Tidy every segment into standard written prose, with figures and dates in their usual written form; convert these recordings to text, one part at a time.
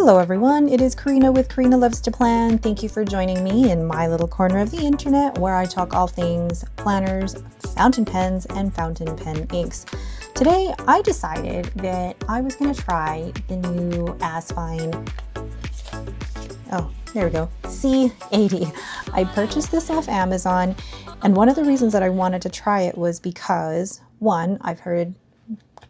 Hello everyone, it is Karina with Karina Loves to Plan. Thank you for joining me in my little corner of the internet where I talk all things planners, fountain pens, and fountain pen inks. Today I decided that I was going to try the new ASVINE, C80. I purchased this off Amazon, and one of the reasons that I wanted to try it was because, one, I've heard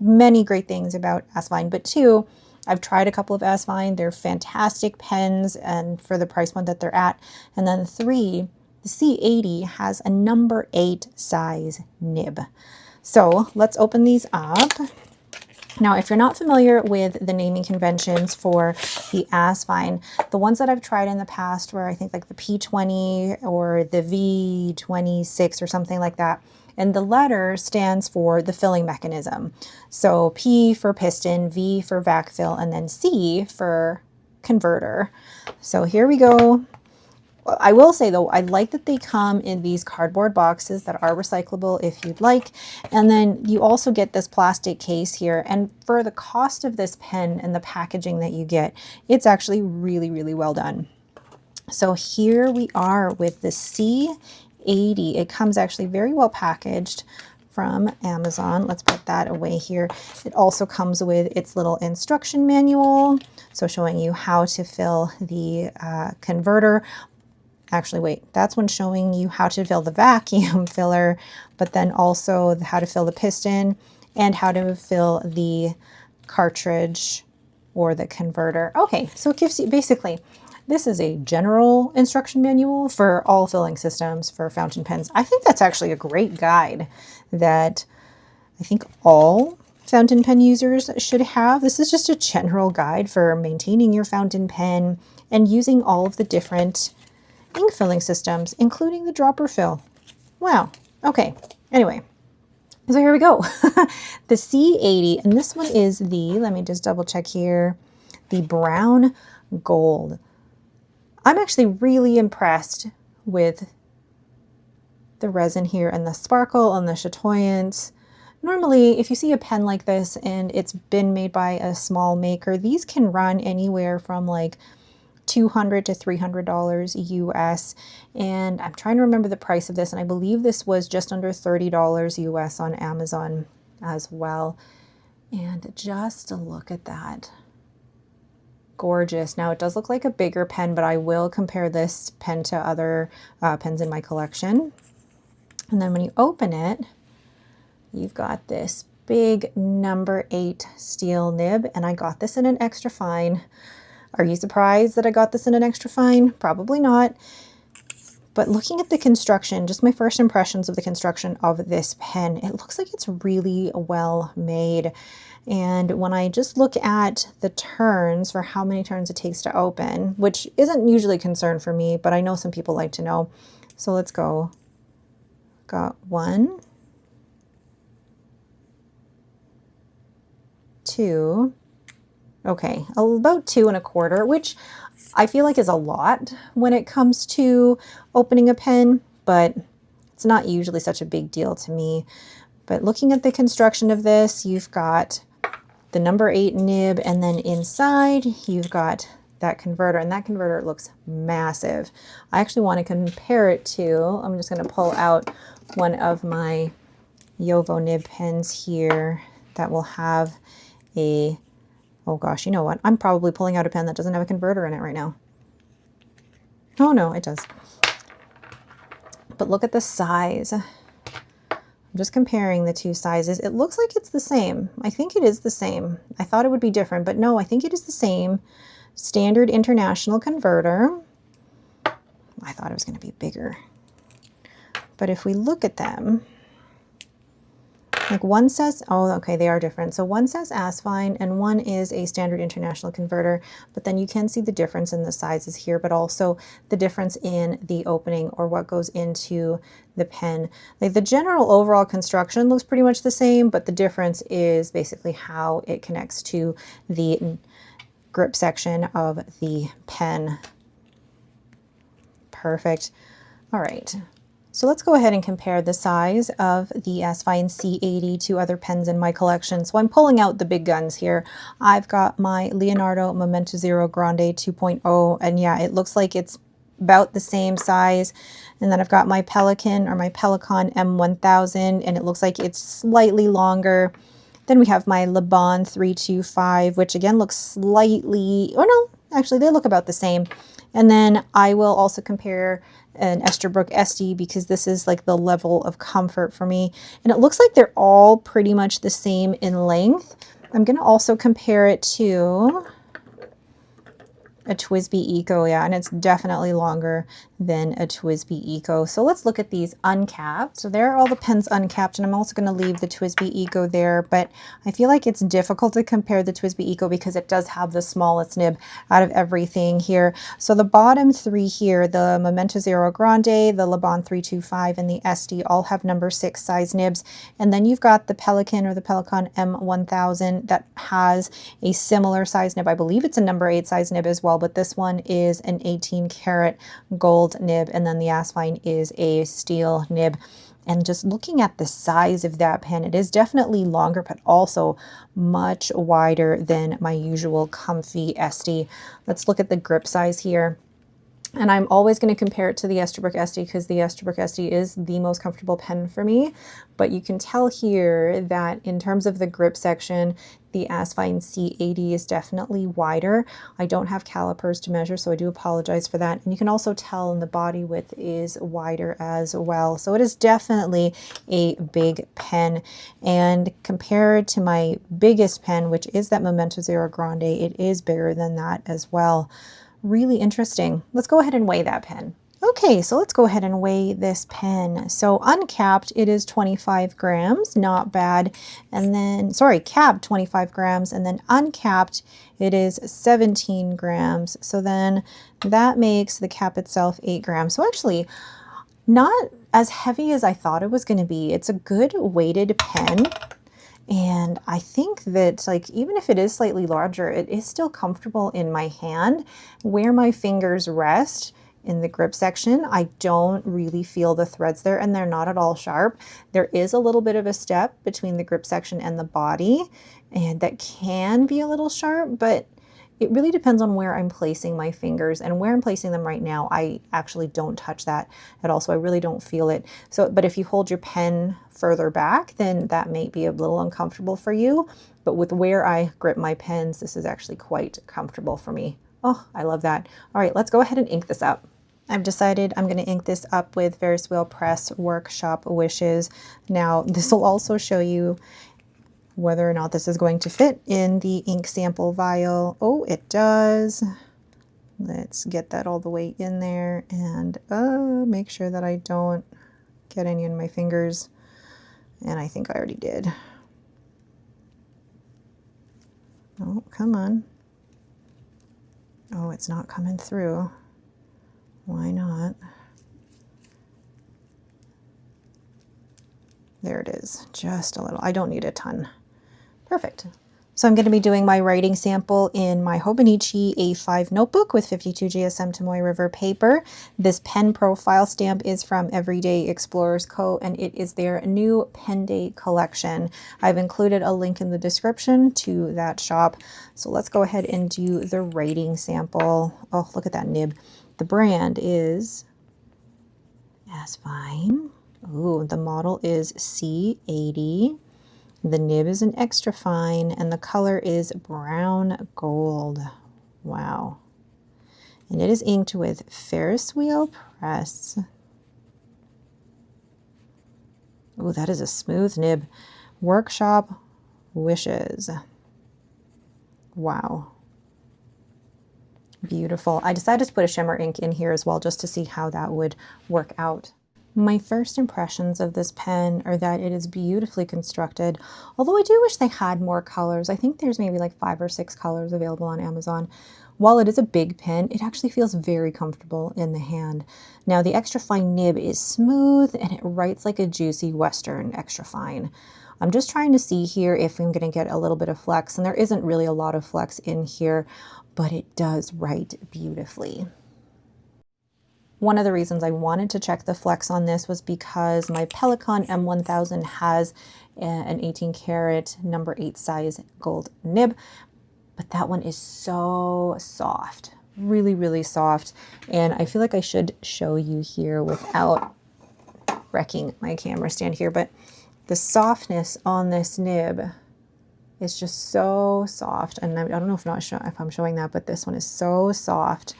many great things about ASVINE, but two, I've tried a couple of ASVINE. They're fantastic pens and for the price point that they're at. And then three, the C80 has a number 8 size nib. So let's open these up. Now, if you're not familiar with the naming conventions for the ASVINE, the ones that I've tried in the past were I think like the P20 or the V26 or something like that. And the letter stands for the filling mechanism. So P for piston, V for vac fill, and then C for converter. So here we go. I will say though, I like that they come in these cardboard boxes that are recyclable if you'd like. And then you also get this plastic case here. And for the cost of this pen and the packaging that you get, it's actually really, really well done. So here we are with the C80. It comes actually very well packaged from Amazon. Let's put that away here. It also comes with its little instruction manual. So showing you how to fill the converter. Actually, wait, that's one showing you how to fill the vacuum filler, but then also how to fill the piston and how to fill the cartridge or the converter. Okay, so it gives you basically, this is a general instruction manual for all filling systems for fountain pens. I think that's actually a great guide that I think all fountain pen users should have. This is just a general guide for maintaining your fountain pen and using all of the different ink filling systems, including the dropper fill. Wow. Okay. Anyway, so here we go. The C80, and this one is the, let me just double check here, the brown gold. I'm actually really impressed with the resin here and the sparkle and the chatoyance. Normally, if you see a pen like this and it's been made by a small maker, these can run anywhere from like $200 to $300 US. And I'm trying to remember the price of this, and I believe this was just under $30 US on Amazon as well. And just look at that. Gorgeous. Now it does look like a bigger pen, but I will compare this pen to other pens in my collection. And then when you open it, you've got this big number 8 steel nib, and I got this in an extra fine. Are you surprised that I got this in an extra fine? Probably not. But looking at the construction, just my first impressions of the construction of this pen, it looks like it's really well made. And when I just look at the turns for how many turns it takes to open, which isn't usually a concern for me, but I know some people like to know. So let's go. Got 1, 2, okay, about 2 1/4, which I feel like is a lot when it comes to opening a pen, but it's not usually such a big deal to me. But looking at the construction of this, you've got the number 8 nib, and then inside you've got that converter, and that converter looks massive. I actually want to compare it to, I'm just going to pull out one of my Yovo nib pens here that will have a, oh gosh, you know what? I'm probably pulling out a pen that doesn't have a converter in it right now. Oh no, it does. But look at the size. I'm just comparing the two sizes. It looks like it's the same. I think it is the same. I thought it would be different, but no, I think it is the same. Standard international converter. I thought it was going to be bigger. But if we look at them, like one says, oh, okay, they are different. So one says ASVINE and one is a standard international converter, but then you can see the difference in the sizes here, but also the difference in the opening or what goes into the pen. Like the general overall construction looks pretty much the same, but the difference is basically how it connects to the grip section of the pen. Perfect. All right. So let's go ahead and compare the size of the ASVINE C80 to other pens in my collection. So I'm pulling out the big guns here. I've got my Leonardo Momento Zero Grande 2.0, and yeah, it looks like it's about the same size. And then I've got my Pelican or my Pelicon M1000, and it looks like it's slightly longer. Then we have my Le Bon 325, which again looks slightly, oh no, actually they look about the same. And then I will also compare an Esterbrook SD because this is like the level of comfort for me. And it looks like they're all pretty much the same in length. I'm going to also compare it to a TWSBI Eco, yeah, and it's definitely longer than a TWSBI Eco. So let's look at these uncapped. So there are all the pens uncapped, and I'm also going to leave the TWSBI Eco there, but I feel like it's difficult to compare the TWSBI Eco because it does have the smallest nib out of everything here. So the bottom three here, the Momento Zero Grande, the Le Bon 325, and the SD all have number 6 size nibs. And then you've got the Pelican or the Pelicon M1000 that has a similar size nib. I believe it's a number 8 size nib as well, but this one is an 18 karat gold nib, and then the ASVINE is a steel nib. And just looking at the size of that pen, it is definitely longer, but also much wider than my usual comfy SD. Let's look at the grip size here. And I'm always going to compare it to the Esterbrook SD because the Esterbrook SD is the most comfortable pen for me. But you can tell here that in terms of the grip section, the ASVINE C80 is definitely wider. I don't have calipers to measure, so I do apologize for that. And you can also tell in the body width is wider as well. So it is definitely a big pen. And compared to my biggest pen, which is that Momento Zero Grande, it is bigger than that as well. Really interesting. Let's go ahead and weigh that pen. Okay, so let's go ahead and weigh this pen. So uncapped, it is 25 grams, not bad. And then, sorry, capped 25 grams, and then uncapped, it is 17 grams. So then that makes the cap itself 8 grams. So actually, not as heavy as I thought it was going to be. It's a good weighted pen. And I think that, like, even if it is slightly larger, it is still comfortable in my hand. Where my fingers rest in the grip section, I don't really feel the threads there, and they're not at all sharp. There is a little bit of a step between the grip section and the body, and that can be a little sharp, but it really depends on where I'm placing my fingers, and where I'm placing them right now, I actually don't touch that at all, so I really don't feel it. So, but if you hold your pen further back, then that may be a little uncomfortable for you. But with where I grip my pens, this is actually quite comfortable for me. Oh, I love that. All right, let's go ahead and ink this up. I've decided I'm going to ink this up with Ferris Wheel Press Workshop Wishes. Now, this will also show you whether or not this is going to fit in the ink sample vial. Oh, it does. Let's get that all the way in there and make sure that I don't get any in my fingers. And I think I already did. Oh, come on. Oh, it's not coming through. Why not? There it is, just a little. I don't need a ton. Perfect. So I'm going to be doing my writing sample in my Hobonichi A5 notebook with 52 GSM Tomoe River paper. This pen profile stamp is from Everyday Explorers Co., and it is their new Pen Day collection. I've included a link in the description to that shop. So let's go ahead and do the writing sample. Oh, look at that nib. The brand is ASVINE. Ooh, the model is C80. The nib is an extra fine, and the color is brown gold. Wow. And it is inked with Ferris Wheel Press. Oh, that is a smooth nib. Workshop Wishes. Wow. Beautiful. I decided to put a shimmer ink in here as well just to see how that would work out. My first impressions of this pen are that it is beautifully constructed, although I do wish they had more colors. I think there's maybe like 5 or 6 colors available on Amazon. While it is a big pen, it actually feels very comfortable in the hand. Now, the extra fine nib is smooth and it writes like a juicy Western extra fine. I'm just trying to see here if I'm going to get a little bit of flex, and there isn't really a lot of flex in here, but it does write beautifully. one of the reasons I wanted to check the flex on this was because my Pelican M1000 has an 18 karat number 8 size gold nib, but that one is so soft, really, really soft. And I feel like I should show you here without wrecking my camera stand here, but the softness on this nib is just so soft. And I don't know if I'm showing that, but this one is so soft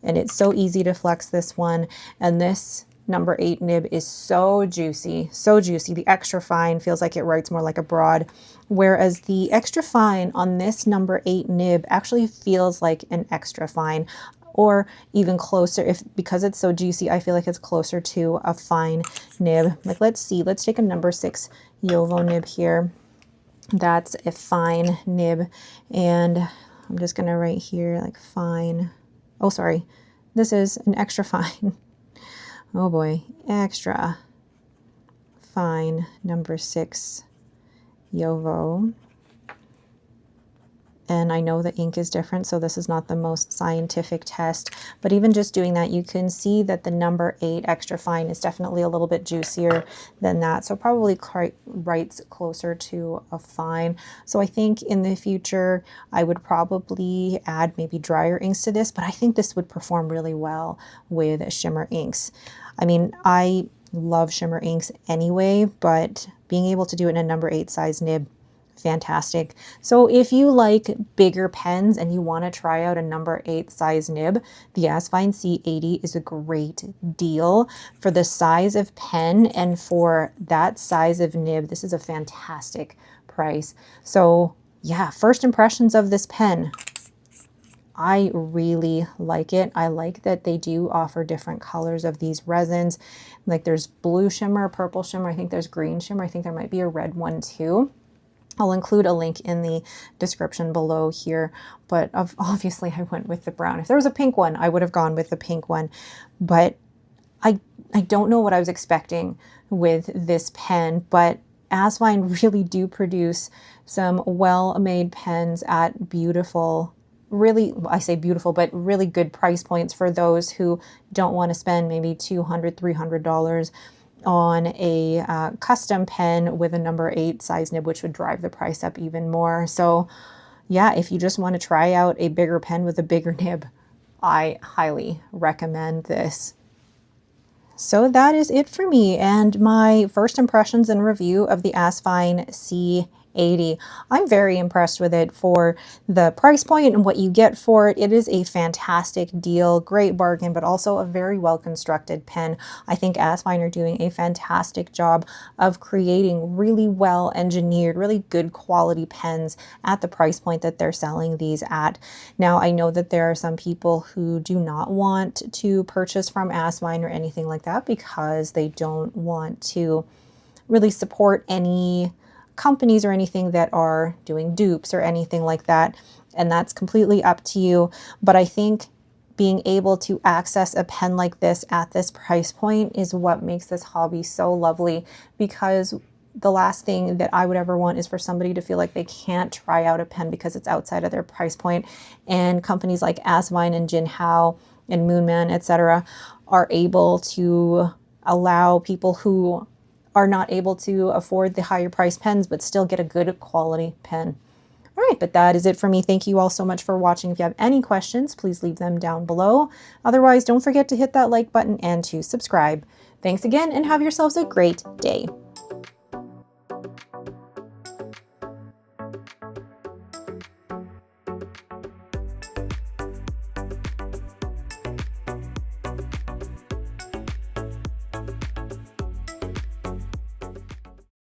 and it's so easy to flex this one. And this number 8 nib is so juicy, so juicy. The extra fine feels like it writes more like a broad, whereas the extra fine on this number 8 nib actually feels like an extra fine, or even closer. Because it's so juicy, I feel like it's closer to a fine nib. Like, let's see, let's take a number 6 Yovo nib here. That's a fine nib, and I'm just gonna write here like fine. Oh, sorry, this is an extra fine. Oh boy, extra fine number 6 Yovo. And I know the ink is different, so this is not the most scientific test, but even just doing that, you can see that the number 8 extra fine is definitely a little bit juicier than that. So probably writes closer to a fine. So I think in the future, I would probably add maybe drier inks to this, but I think this would perform really well with shimmer inks. I mean, I love shimmer inks anyway, but being able to do it in a number 8 size nib, fantastic. So if you like bigger pens and you want to try out a number 8 size nib, the ASVINE C80 is a great deal for the size of pen, and for that size of nib, this is a fantastic price. So yeah, first impressions of this pen, I really like it. I like that they do offer different colors of these resins. Like there's blue shimmer, purple shimmer, I think there's green shimmer, I think there might be a red one too. I'll include a link in the description below here, but obviously I went with the brown. If there was a pink one, I would have gone with the pink one, but I don't know what I was expecting with this pen, but ASVINE really do produce some well-made pens at beautiful, really, I say beautiful, but really good price points for those who don't want to spend maybe $200, $300 on a custom pen with a number 8 size nib, which would drive the price up even more. So yeah, if you just want to try out a bigger pen with a bigger nib, I highly recommend this. So that is it for me and my first impressions and review of the ASVINE C80. I'm very impressed with it for the price point and what you get for it. It is a fantastic deal, great bargain, but also a very well constructed pen. I think ASVINE are doing a fantastic job of creating really well engineered, really good quality pens at the price point that they're selling these at. Now, I know that there are some people who do not want to purchase from ASVINE or anything like that because they don't want to really support any companies or anything that are doing dupes or anything like that, and that's completely up to you. But I think being able to access a pen like this at this price point is what makes this hobby so lovely, because the last thing that I would ever want is for somebody to feel like they can't try out a pen because it's outside of their price point. And companies like ASVINE and Jinhao and Moonman, etc., are able to allow people who are not able to afford the higher price pens, but still get a good quality pen. All right, but that is it for me. Thank you all so much for watching. If you have any questions, please leave them down below. Otherwise, don't forget to hit that like button and to subscribe. Thanks again, and have yourselves a great day.